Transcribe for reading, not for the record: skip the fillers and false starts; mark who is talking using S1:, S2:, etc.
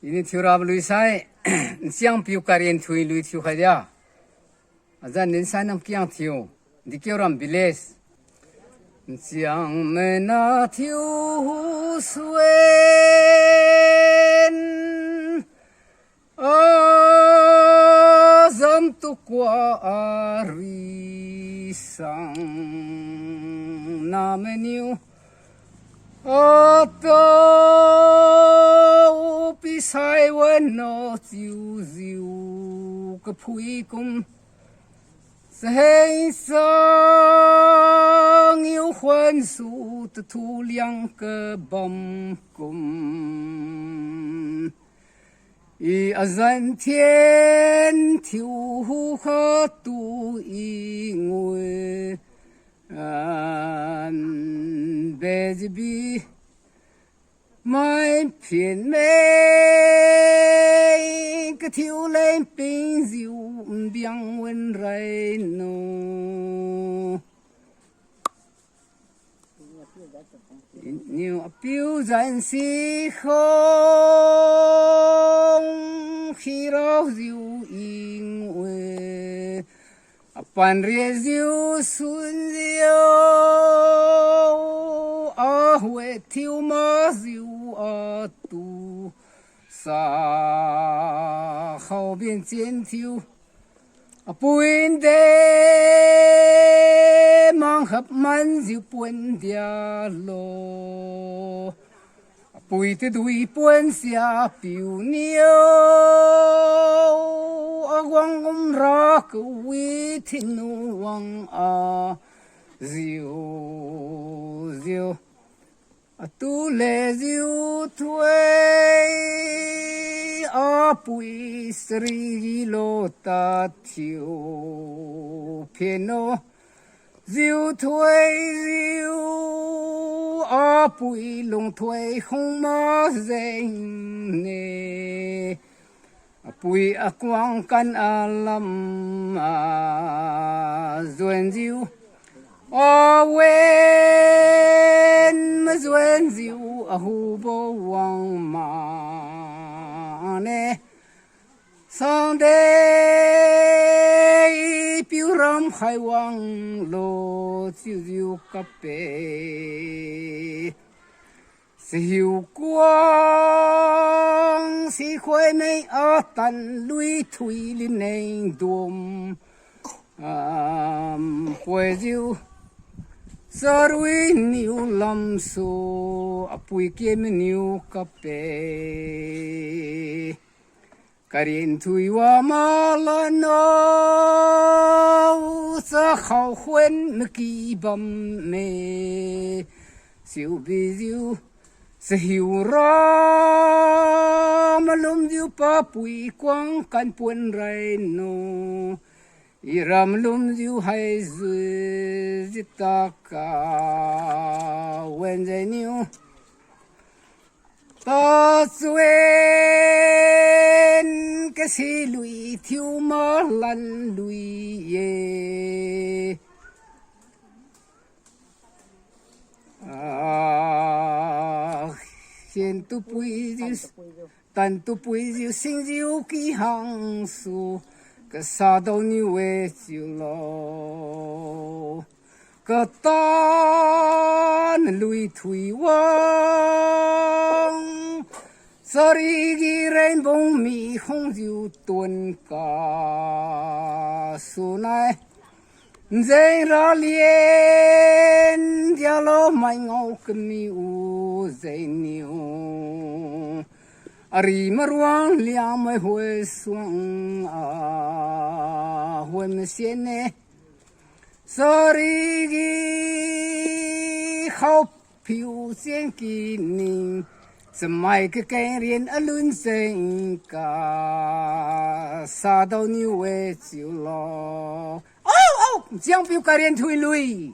S1: ini Dikiuram lui sai Chiang piu Karinthui lui thiu khaya azan nin sai Namkiangthiu Dikiuram village Chiang me na thiu suen azam tu qua ari sang na menu pi sai wen no ziu ziu cái phui cung say sang yêu huân su tu thu liang cái bom cung y azan thiên thiu khơ tu y ngồi an bê bi mai phiền mê cái thiếu lên bình diệu biang nguyên rai no nhiều biểu danh si không khi đó diệu in quê pan ria diệu xuân diệu huệ thiếu ma diệu tu sa khâu biên chiến thiếu buồn đê mang hấp man diệu buồn dia lo bùi tê đuôi buồn xia biểu niêu quang ra quý thiên quang diệu diệu tu lệ diệu thuê bùi sri lô ta thiêu piano diệu thuê diệu bùi lùng thuê không mà dành nè bùi quang căn lâm duyên diệu wen mà duyên diệu hu bo wang ma nè sang đây biểu ram khai wang lo diệu diệu cà phê siêu quang si khơi này ở tận lui thủy lên này đùm quê diệu giờ lui nhiều lắm số bụi kem nhiều cà phê Karinthui wa ma la no sa khao khuen kỳ bầm mê siêu bi diệu sẽ hiểu ra mà lùm diệu pa bụi quang căn buồn rai no iram lùm diệu hay dư ta cả when they knew ta duyên cái gì lùi thiếu mà lăn lùi ye hiện tu bùi diệu tan tu bùi diệu sinh diệu kỳ hàng su cái sa đâu như vậy diệu lo cái tan lùi thủy quang sorry gi rain bông mi không diệu tuần cả su này dây ra liền dia lo mai ngau kemi u dây niu ari maruang liangmai hoi suang hoi mesien ne sorry gi khâu phiu xiên kỳ ninh mai cái cây riêng ở lưng sinh cả sa đâu như vậy chịu lo Chiang piu Karinthui lui